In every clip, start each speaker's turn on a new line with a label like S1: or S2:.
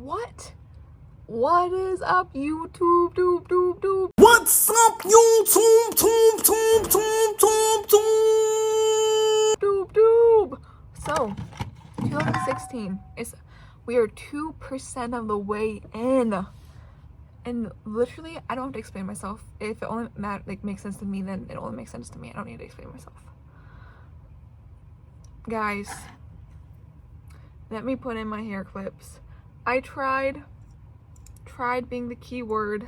S1: What is up, YouTube? Doob.
S2: What's up, YouTube?
S1: Doob. So, 2016 we are 2% of the way in. And literally, I don't have to explain myself. If it only makes sense to me, then it only makes sense to me. I don't need to explain myself. Guys, let me put in my hair clips. I tried being the keyword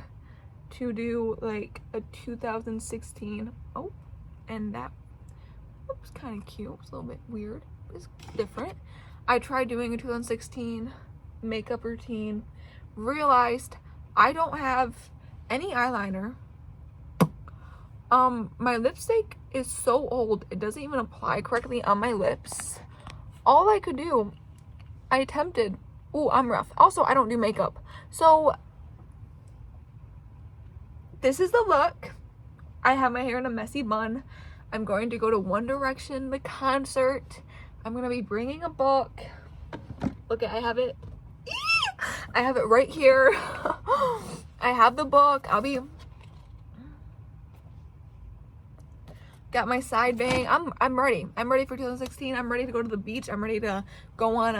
S1: to do like a 2016. Oh, and that was kind of cute. It's a little bit weird. It's different. I tried doing a 2016 makeup routine. Realized I don't have any eyeliner. My lipstick is so old, it doesn't even apply correctly on my lips. All I could do, I attempted. Ooh, I'm rough. Also, I don't do makeup. So, this is the look. I have my hair in a messy bun. I'm going to go to One Direction, the concert. I'm going to be bringing a book. Look, I have it. I have it right here. I have the book. Got my side bang. I'm ready. I'm ready for 2016. I'm ready to go to the beach. I'm ready to go on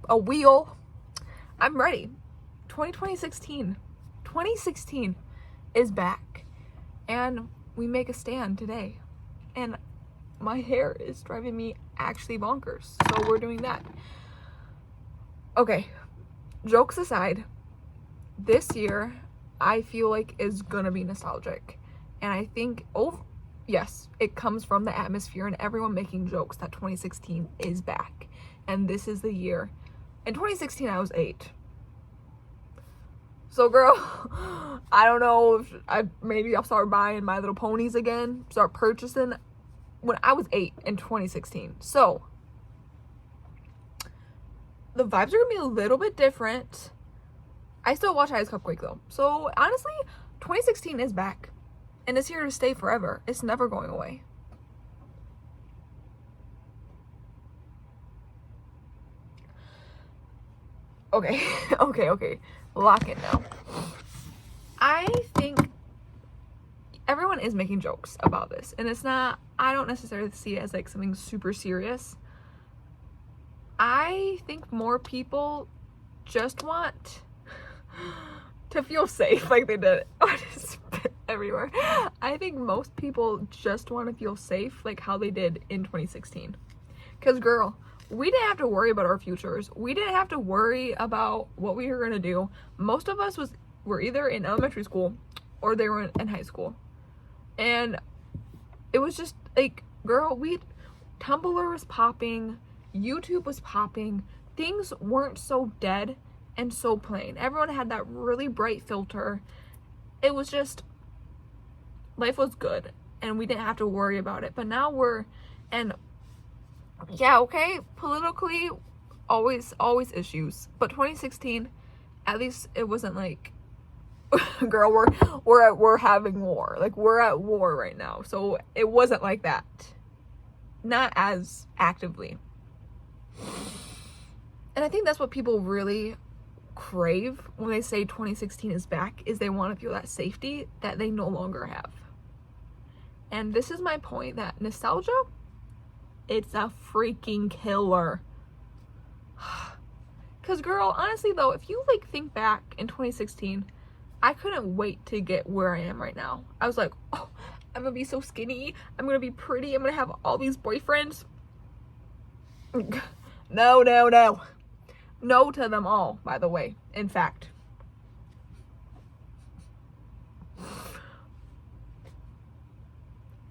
S1: a wheel. I'm ready. 2016 is back, and we make a stand today, and my hair is driving me actually bonkers, so we're doing that. Okay, jokes aside, this year I feel like is gonna be nostalgic, and I think, yes, it comes from the atmosphere and everyone making jokes that 2016 is back, and this is the year. In 2016 I was 8. So girl, I don't know if maybe I'll start buying My Little Ponies again, start purchasing when I was 8 in 2016. So the vibes are gonna be a little bit different. I still watch Ice Cupquake though. So honestly, 2016 is back and it's here to stay forever. It's never going away. Okay. Lock it now. I think everyone is making jokes about this, and I don't necessarily see it as like something super serious. I think more people just want to feel safe, like they did. I just spit everywhere. I think most people just want to feel safe, like how they did in 2016. Because girl, we didn't have to worry about our futures. We didn't have to worry about what we were gonna do. Most of us were either in elementary school or they were in high school. And it was just like, girl, Tumblr was popping, YouTube was popping, things weren't so dead and so plain. Everyone had that really bright filter. It was just, life was good and we didn't have to worry about it. But now yeah, okay, politically, always issues. But 2016, at least it wasn't like, girl, we're having war. Like, we're at war right now. So it wasn't like that. Not as actively. And I think that's what people really crave when they say 2016 is back, is they want to feel that safety that they no longer have. And this is my point, that nostalgia, it's a freaking killer. Because girl, honestly though, if you like think back in 2016, I couldn't wait to get where I am right now. I was like, oh, I'm gonna be so skinny, I'm gonna be pretty, I'm gonna have all these boyfriends. No to them all, by the way. In fact,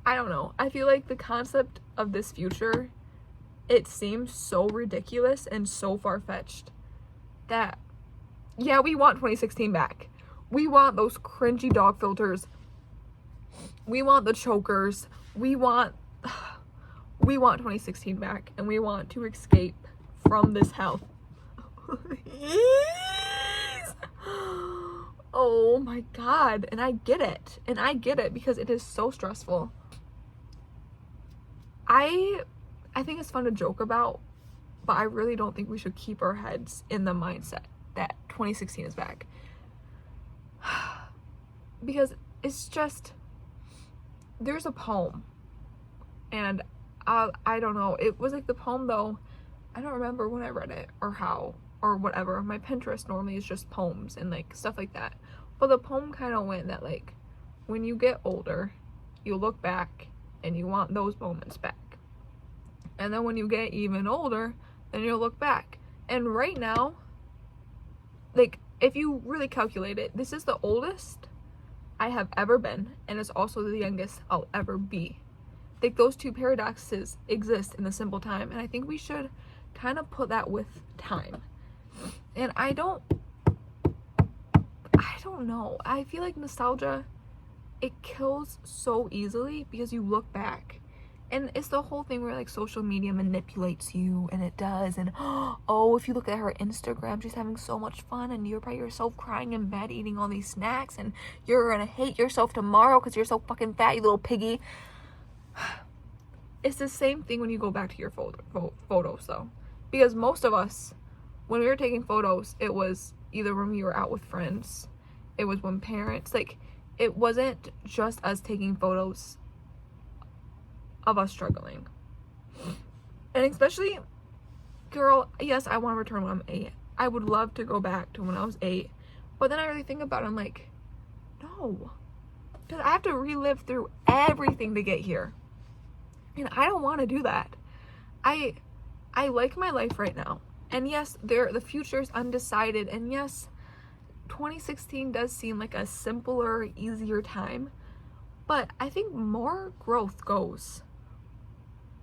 S1: I don't know, I feel like the concept of this future, it seems so ridiculous and so far-fetched that, yeah, we want 2016 back. We want those cringy dog filters. We want the chokers. We want 2016 back, and we want to escape from this hell. Oh my god. And I get it because it is so stressful. I think it's fun to joke about but I really don't think we should keep our heads in the mindset that 2016 is back. Because it's just, there's a poem, and I don't know, it was like the poem though, I don't remember when I read it or how or whatever. My Pinterest normally is just poems and like stuff like that, but the poem kind of went that like, when you get older, you look back and you want those moments back, and then when you get even older, then you'll look back. And right now, like, if you really calculate it, this is the oldest I have ever been, and it's also the youngest I'll ever be. Like, those two paradoxes exist in the simple time, and I think we should kind of put that with time. And I don't know, I feel like nostalgia, it kills so easily because you look back, and it's the whole thing where like social media manipulates you, and it does. And oh, if you look at her Instagram, she's having so much fun, and you're by yourself crying in bed eating all these snacks, and you're gonna hate yourself tomorrow because you're so fucking fat, you little piggy. It's the same thing when you go back to your photos though, because most of us, when we were taking photos, it was either when we were out with friends, it was when parents, like, it wasn't just us taking photos of us struggling. And especially, girl, yes, I want to return when I'm 8. I would love to go back to when I was 8. But then I really think about it, I'm like, no. Because I have to relive through everything to get here. And I don't want to do that. I like my life right now. And yes, the future is undecided. And yes, 2016 does seem like a simpler, easier time. But I think more growth goes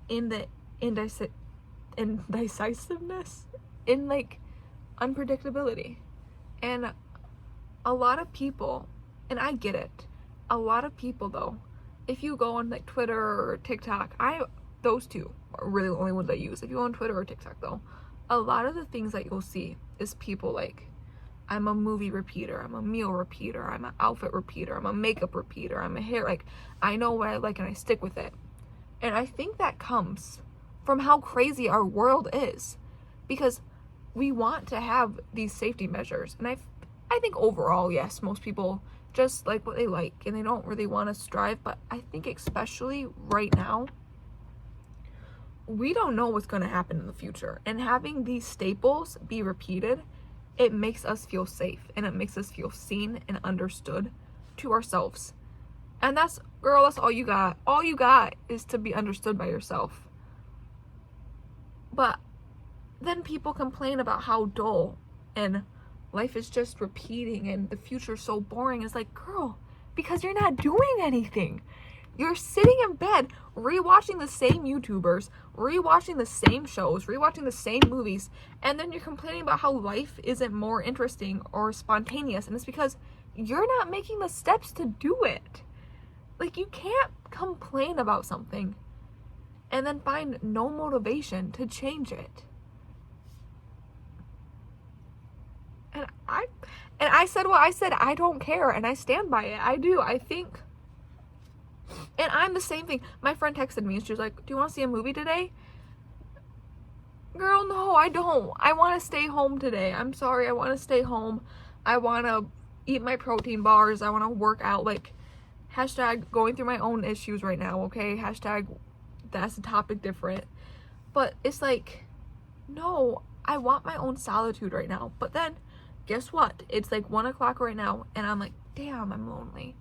S1: in the indecisiveness, in like unpredictability. And a lot of people, and I get it, a lot of people though, if you go on like Twitter or TikTok, those two are really the only ones I use. If you go on Twitter or TikTok though, a lot of the things that you'll see is people like, I'm a movie repeater, I'm a meal repeater, I'm an outfit repeater, I'm a makeup repeater, I'm a hair, like, I know what I like and I stick with it. And I think that comes from how crazy our world is, because we want to have these safety measures. And I think overall, yes, most people just like what they like and they don't really want to strive. But I think especially right now, we don't know what's going to happen in the future. And having these staples be repeated, it makes us feel safe, and it makes us feel seen and understood to ourselves. And that's, girl, that's all you got. All you got is to be understood by yourself. But then people complain about how dull and life is just repeating and the future's so boring. It's like, girl, because you're not doing anything. You're sitting in bed rewatching the same YouTubers, rewatching the same shows, rewatching the same movies, and then you're complaining about how life isn't more interesting or spontaneous. And it's because you're not making the steps to do it. Like, you can't complain about something and then find no motivation to change it. And I said what I said. I don't care, and I stand by it. I do. I think. And I'm the same thing. My friend texted me and she was like, do you want to see a movie today? Girl, no, I don't. I want to stay home today. I'm sorry. I want to stay home. I want to eat my protein bars. I want to work out. Like, hashtag going through my own issues right now, okay? Hashtag that's a topic different. But it's like, no, I want my own solitude right now. But then, guess what? It's like 1 o'clock right now, and I'm like, damn, I'm lonely.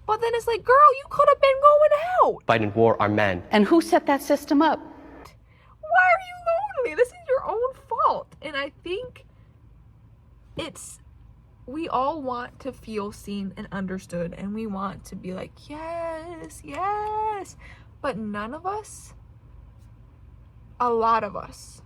S1: But then it's like, girl, you could have been going out.
S3: Fighting war are men.
S4: And who set that system up?
S1: Why are you lonely? This is your own fault. And I think we all want to feel seen and understood, and we want to be like, yes, yes. But none of us, a lot of us,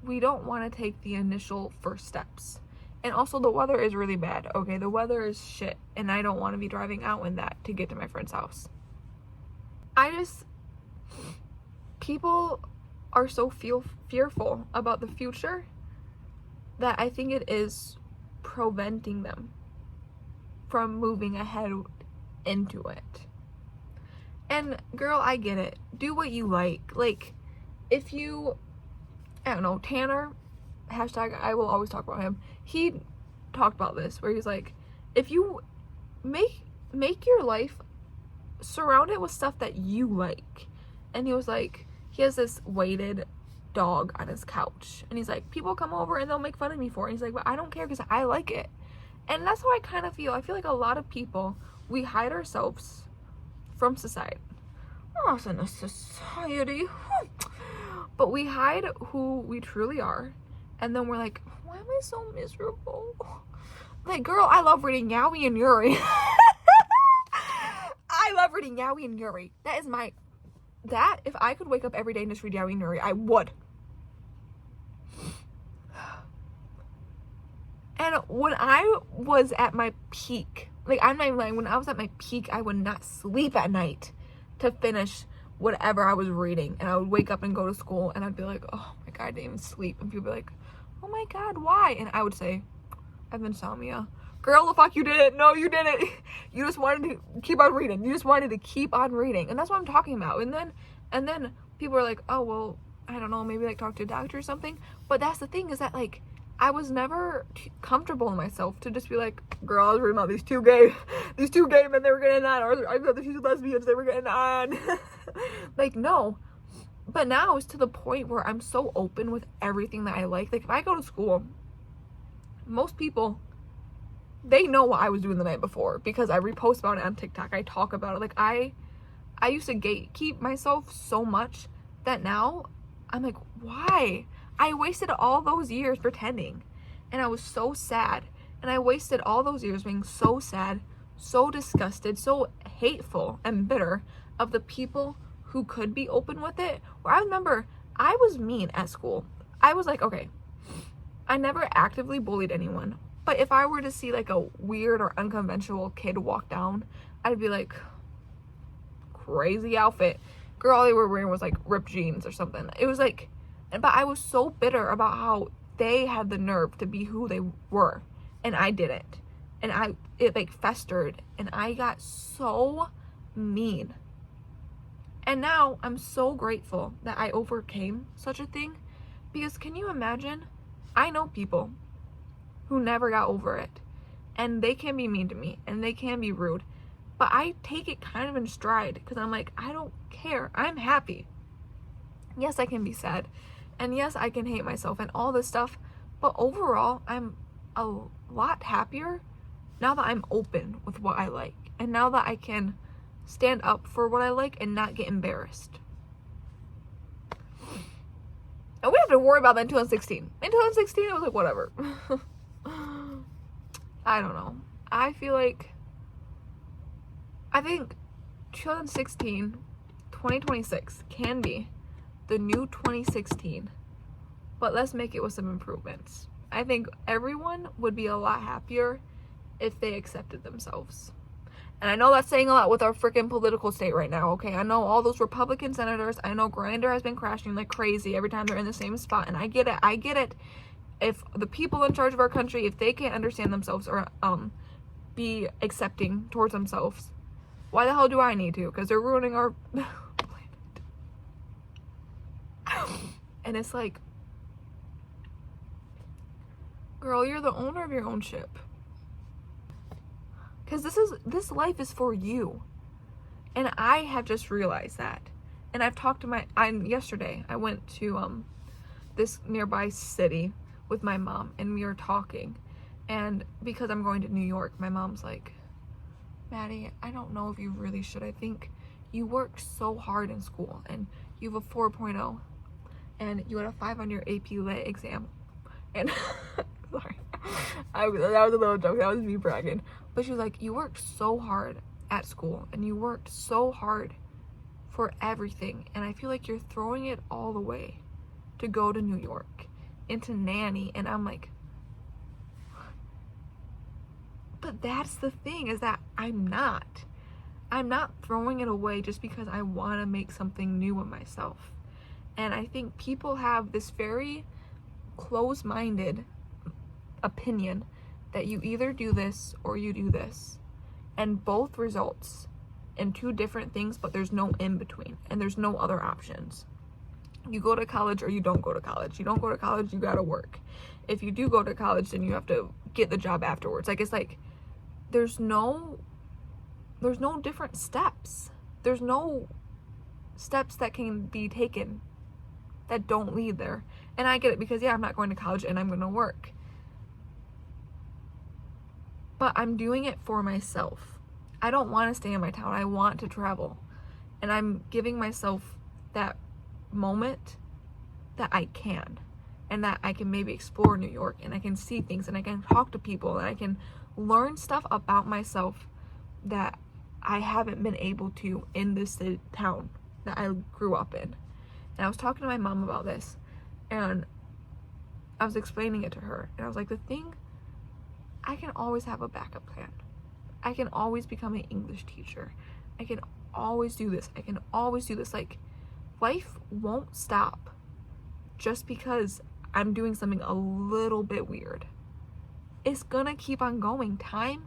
S1: we don't want to take the initial first steps. And also, the weather is really bad, okay? The weather is shit, and I don't want to be driving out in that to get to my friend's house. People are so fearful about the future that I think it is preventing them from moving ahead into it. And girl, I get it. Do what you like. Like, if you I don't know, Tanner, hashtag I will always talk about him. He talked about this where he's like, if you make your life, surround it with stuff that you like. And he was like, he has this weighted dog on his couch, and he's like, people come over and they'll make fun of me for it. And he's like, but I don't care because I like it. And that's how I kind of feel. I feel like a lot of people, we hide ourselves from society. Oh, it's in a society. But we hide who we truly are, and then we're like, why am I so miserable? Like, girl, I love reading Yaoi and Yuri. I love reading Yaoi and Yuri. That is my... That, if I could wake up every day and just read Yaoi and Yuri, I would. And when I was at my peak, like, when I was at my peak, I would not sleep at night to finish whatever I was reading. And I would wake up and go to school, and I'd be like, oh my God, I didn't even sleep. And people would be like, oh my God, why? And I would say, I have insomnia. Girl, the fuck you didn't. No, you didn't. You just wanted to keep on reading. You just wanted to keep on reading. And that's what I'm talking about. And then people are like, oh, well, I don't know, maybe like talk to a doctor or something. But that's the thing, is that like, I was never comfortable in myself to just be like, girl, I was reading about these two gay men, they were getting on. Or I thought these two lesbians, they were getting on. Like, no. But now it's to the point where I'm so open with everything that I like. Like, if I go to school, most people, they know what I was doing the night before because I repost about it on TikTok. I talk about it. Like, I used to gatekeep myself so much that now I'm like, why? I wasted all those years pretending, and I was so sad. And I wasted all those years being so sad, so disgusted, so hateful and bitter of the people who could be open with it. Where I remember I was mean at school. I was like, okay, I never actively bullied anyone, but if I were to see like a weird or unconventional kid walk down, I'd be like, crazy outfit. Girl, all they were wearing was like ripped jeans or something. It was like, but I was so bitter about how they had the nerve to be who they were, and I didn't. And it like festered, and I got so mean. And now I'm so grateful that I overcame such a thing, because can you imagine? I know people who never got over it, and they can be mean to me, and they can be rude, but I take it kind of in stride, because I'm like, I don't care. I'm happy. Yes, I can be sad. And yes, I can hate myself and all this stuff, but overall, I'm a lot happier now that I'm open with what I like, and now that I can stand up for what I like and not get embarrassed. And we have to worry about that in 2016. In 2016, it was like, whatever. I don't know. I think 2016, 2026 can be the new 2016, but let's make it with some improvements. I think everyone would be a lot happier if they accepted themselves. And I know that's saying a lot with our freaking political state right now, okay? I know all those Republican senators, I know Grindr has been crashing like crazy every time they're in the same spot, and I get it. If the people in charge of our country, if they can't understand themselves or be accepting towards themselves, why the hell do I need to? Because they're ruining our planet. And it's like, girl, you're the owner of your own ship. Because this life is for you. And I have just realized that. And I've talked to yesterday I went to this nearby city with my mom, and we were talking. And because I'm going to New York, my mom's like, Maddie, I don't know if you really should. I think you worked so hard in school, and you have a 4.0, and you had a 5 on your AP Lit exam. And sorry, that was a little joke. That was me bragging. But she was like, you worked so hard at school, and you worked so hard for everything, and I feel like you're throwing it all away to go to New York into nanny. And I'm like, but that's the thing, is that I'm not throwing it away just because I want to make something new of myself. And I think people have this very close-minded opinion that you either do this or you do this, and both results in two different things, but there's no in between, and there's no other options. You go to college or you don't go to college. You don't go to college, you gotta work. If you do go to college, then you have to get the job afterwards. Like, it's like there's no different steps. There's no steps that can be taken that don't lead there. And I get it, because yeah, I'm not going to college and I'm gonna work, but I'm doing it for myself. I don't want to stay in my town. I want to travel, and I'm giving myself that moment that I can, and that I can maybe explore New York, and I can see things, and I can talk to people, and I can learn stuff about myself that I haven't been able to in this town that I grew up in. And I was talking to my mom about this, and I was explaining it to her, and I was like, the thing, I can always have a backup plan. I can always become an English teacher. I can always do this. I can always do this. Like, life won't stop just because I'm doing something a little bit weird. It's gonna keep on going. Time,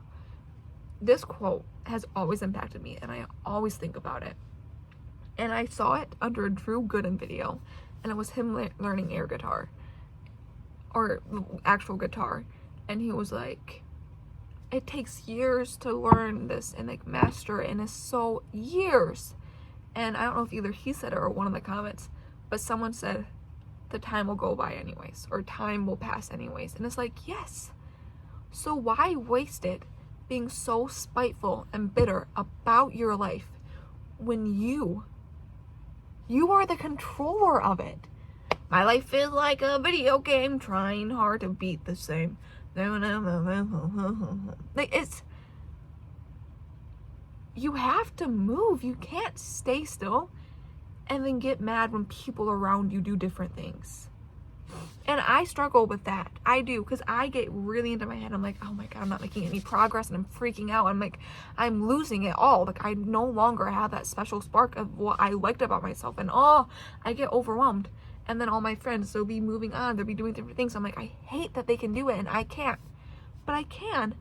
S1: this quote has always impacted me, and I always think about it. And I saw it under a Drew Gooden video, and it was him learning air guitar, or actual guitar. And he was like, it takes years to learn this and like master it, and it's so years. And I don't know if either he said it or one of the comments, but someone said the time will go by anyways, or time will pass anyways. And it's like, yes, so why waste it being so spiteful and bitter about your life when you are the controller of it? My life feels like a video game, trying hard to beat the same. Like, it's, you have to move. You can't stay still and then get mad when people around you do different things. And I struggle with that. I do, because I get really into my head. I'm like, oh my God, I'm not making any progress, and I'm freaking out. I'm like, I'm losing it all. Like, I no longer have that special spark of what I liked about myself. And I get overwhelmed. And then all my friends, they'll be moving on, they'll be doing different things. I'm like, I hate that they can do it and I can't. But I can.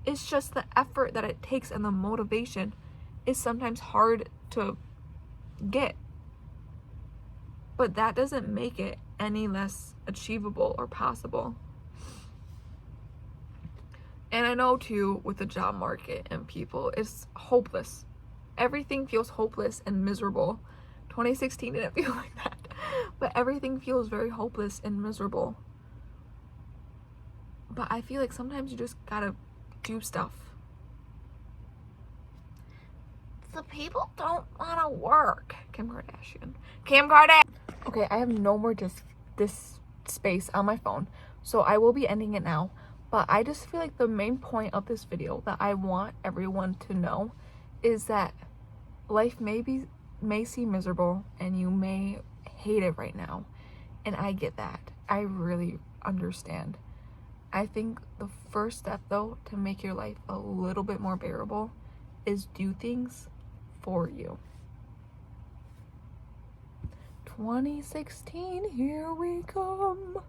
S1: It's just the effort that it takes and the motivation is sometimes hard to get. But that doesn't make it any less achievable or possible. And I know too, with the job market and people, it's hopeless. Everything feels hopeless and miserable. 2016 didn't feel like that, but everything feels very hopeless and miserable. But I feel like sometimes you just gotta do stuff. The people don't wanna work. Kim Kardashian. Okay, I have no more this space on my phone, so I will be ending it now. But I just feel like the main point of this video that I want everyone to know is that life may seem miserable and you may hate it right now, and I get that. I really understand. I think the first step though to make your life a little bit more bearable is do things for you. 2016, here we come.